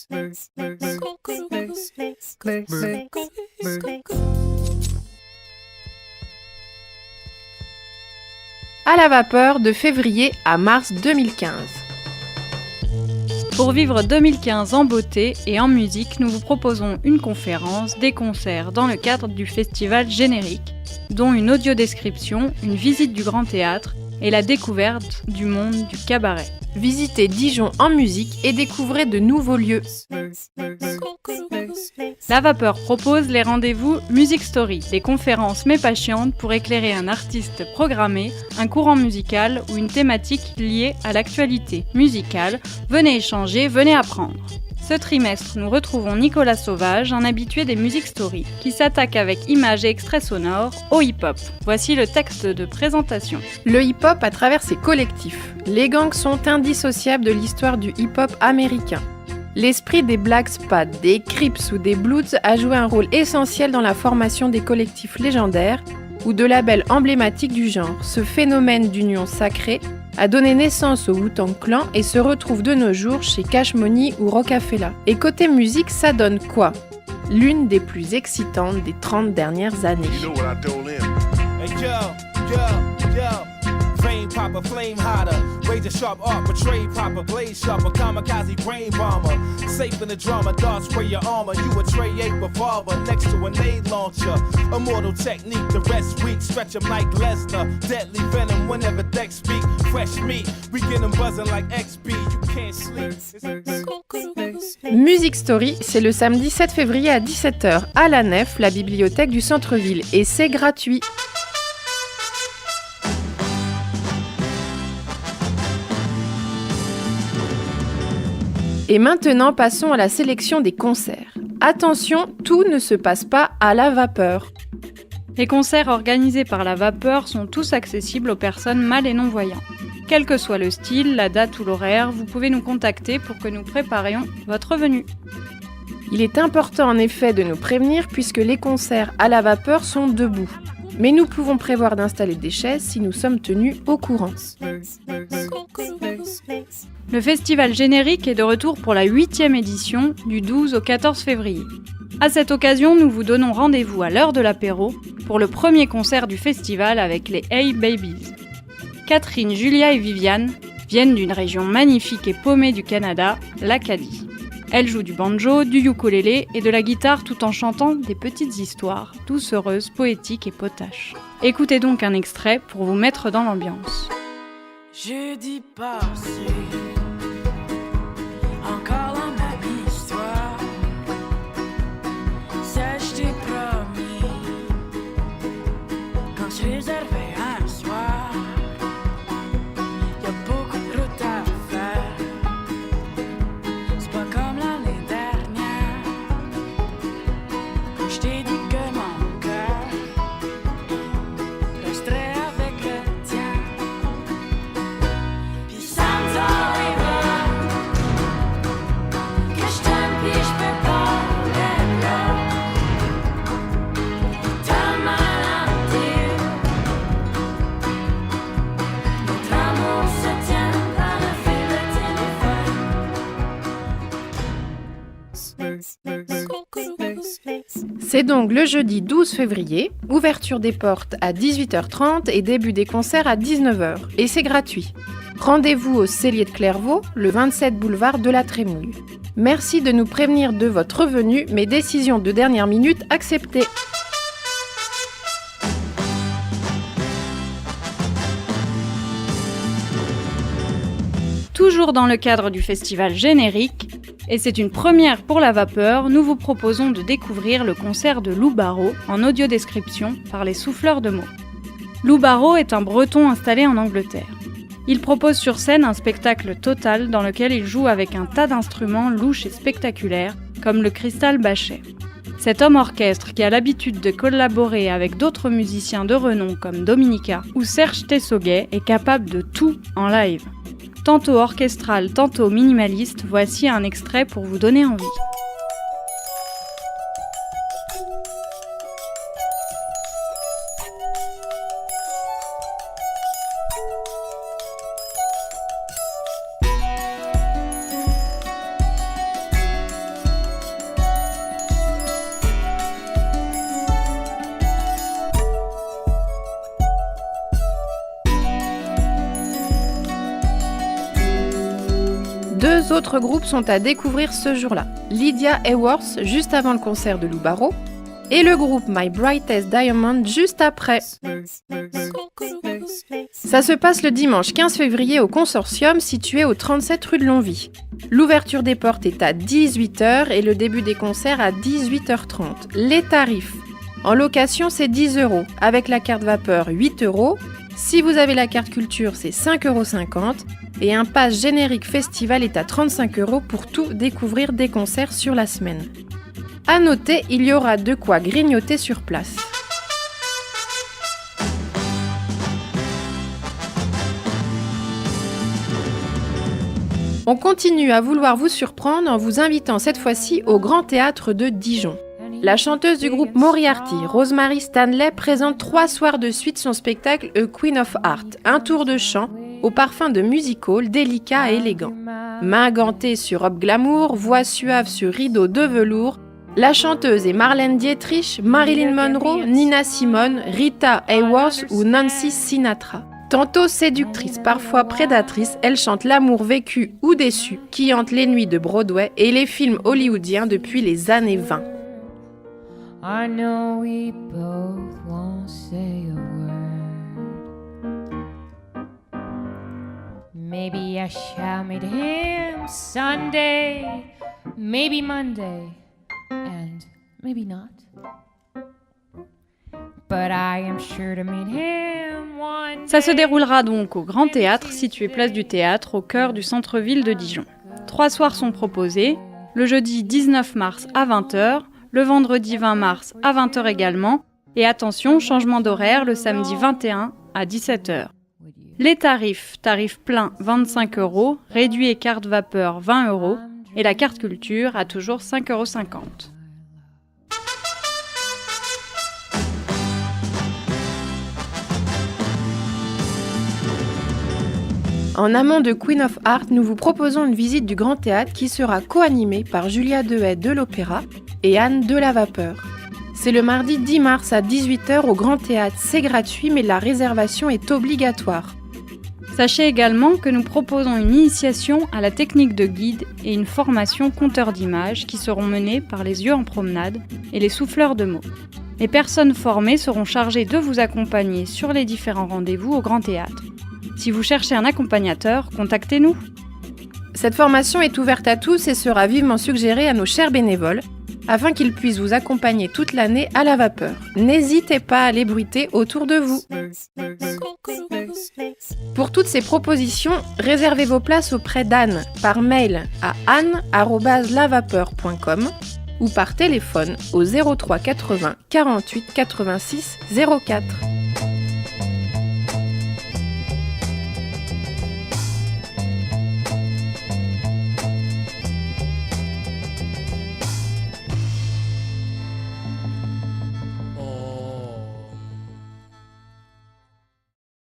À la vapeur de février à mars 2015. Pour vivre 2015 en beauté et en musique, nous vous proposons une conférence, des concerts dans le cadre du festival Générique, dont une audiodescription, une visite du Grand Théâtre et la découverte du monde du cabaret. Visitez Dijon en musique et découvrez de nouveaux lieux. La Vapeur propose les rendez-vous Music Story, des conférences mais pas chiantes pour éclairer un artiste programmé, un courant musical ou une thématique liée à l'actualité musicale. Venez échanger, venez apprendre. Ce trimestre, nous retrouvons Nicolas Sauvage, un habitué des Music Story, qui s'attaque avec images et extraits sonores au hip-hop. Voici le texte de présentation. Le hip-hop à travers ses collectifs. Les gangs sont indissociables de l'histoire du hip-hop américain. L'esprit des Black Spades, des Crips ou des Bloods a joué un rôle essentiel dans la formation des collectifs légendaires ou de labels emblématiques du genre. Ce phénomène d'union sacrée a donné naissance au Wu-Tang Clan et se retrouve de nos jours chez Cash Money ou Rockefeller. Et côté musique, ça donne quoi ? L'une des plus excitantes des 30 dernières années. Popper, flame hotter, razor sharp art, portray proper, blaze sharper, kamikaze brain bomber, safe in the drama, dart spray your armor, you a Trey 8 revolver, next to a nade launcher, immortal technique, the rest weak, stretch them like Lesnar, deadly venom whenever decks speak, fresh meat, we get them buzzing like XB, you can't sleep. Music Story, c'est le samedi 7 février à 17h à la Nef, la bibliothèque du centre-ville, et c'est gratuit. Et maintenant, passons à la sélection des concerts. Attention, tout ne se passe pas à la vapeur. Les concerts organisés par la Vapeur sont tous accessibles aux personnes mal et non-voyantes. Quel que soit le style, la date ou l'horaire, vous pouvez nous contacter pour que nous préparions votre venue. Il est important en effet de nous prévenir puisque les concerts à la vapeur sont debout. Mais nous pouvons prévoir d'installer des chaises si nous sommes tenus au courant. Le festival Générique est de retour pour la 8e édition du 12 au 14 février. À cette occasion, nous vous donnons rendez-vous à l'heure de l'apéro pour le premier concert du festival avec les Hey Babies. Catherine, Julia et Viviane viennent d'une région magnifique et paumée du Canada, l'Acadie. Elles jouent du banjo, du ukulélé et de la guitare tout en chantant des petites histoires, doucereuses, poétiques et potaches. Écoutez donc un extrait pour vous mettre dans l'ambiance. Jeudi passé, encore la même histoire. Ça, je t'ai promis, quand je réservais un soir. Y'a beaucoup de route à faire, c'est pas comme l'année dernière. Je t'ai dit que mon cœur resterait avec le tien. C'est donc le jeudi 12 février, ouverture des portes à 18h30 et début des concerts à 19h. Et c'est gratuit. Rendez-vous au Cellier de Clairvaux, le 27 boulevard de la Trémouille. Merci de nous prévenir de votre venue, mais décision de dernière minute acceptée. Toujours dans le cadre du festival Générique, et c'est une première pour la Vapeur, nous vous proposons de découvrir le concert de Lou Barraud en audiodescription par les Souffleurs de mots. Lou Barraud est un Breton installé en Angleterre. Il propose sur scène un spectacle total dans lequel il joue avec un tas d'instruments louches et spectaculaires, comme le cristal bachet. Cet homme orchestre qui a l'habitude de collaborer avec d'autres musiciens de renom comme Dominica ou Serge Tessoguet est capable de tout en live. Tantôt orchestral, tantôt minimaliste, voici un extrait pour vous donner envie. deux autres groupes sont à découvrir ce jour-là. Lydia Hayworth, juste avant le concert de Lou Barrow, et le groupe My Brightest Diamond, juste après. Ça se passe le dimanche 15 février au Consortium, situé au 37 rue de Longwy. L'ouverture des portes est à 18h et le début des concerts à 18h30. Les tarifs. En location, c'est 10 €. Avec la carte vapeur, 8 €. Si vous avez la carte culture, c'est 5,50 €. Et un pass générique festival est à 35 € pour tout découvrir des concerts sur la semaine. À noter, il y aura de quoi grignoter sur place. On continue à vouloir vous surprendre en vous invitant cette fois-ci au Grand Théâtre de Dijon. La chanteuse du groupe Moriarty, Rosemary Stanley, présente 3 soirs de suite son spectacle A Queen of Art, un tour de chant au parfum de music-hall délicat et élégant. Main gantée sur robe glamour, voix suave sur rideau de velours, la chanteuse est Marlène Dietrich, Marilyn Monroe, Nina Simone, Rita Hayworth ou Nancy Sinatra. Tantôt séductrice, parfois prédatrice, elle chante l'amour vécu ou déçu qui hante les nuits de Broadway et les films hollywoodiens depuis les années 20. I know we both won't say a word. Maybe I shall meet him Sunday, maybe Monday, and maybe not. But I am sure to meet him one day. Ça se déroulera donc au Grand Théâtre, situé place du Théâtre, au cœur du centre-ville de Dijon. 3 soirs sont proposés, le jeudi 19 mars à 20h, le vendredi 20 mars à 20h également, et attention, changement d'horaire le samedi 21 à 17h. Les tarifs plein 25 €, réduit et carte vapeur 20 € et la carte culture à toujours 5,50 €. En amont de Queen of Art, nous vous proposons une visite du Grand Théâtre qui sera co-animée par Julia Dehaye de l'Opéra et Anne de la Vapeur. C'est le mardi 10 mars à 18h au Grand Théâtre. C'est gratuit mais la réservation est obligatoire. Sachez également que nous proposons une initiation à la technique de guide et une formation compteur d'images qui seront menées par les yeux en promenade et les souffleurs de mots. Les personnes formées seront chargées de vous accompagner sur les différents rendez-vous au Grand Théâtre. Si vous cherchez un accompagnateur, contactez-nous. Cette formation est ouverte à tous et sera vivement suggérée à nos chers bénévoles afin qu'ils puissent vous accompagner toute l'année à la vapeur. N'hésitez pas à les bruiter autour de vous. Pour toutes ces propositions, réservez vos places auprès d'Anne par mail à anne@lavapeur.com ou par téléphone au 03 80 48 86 04.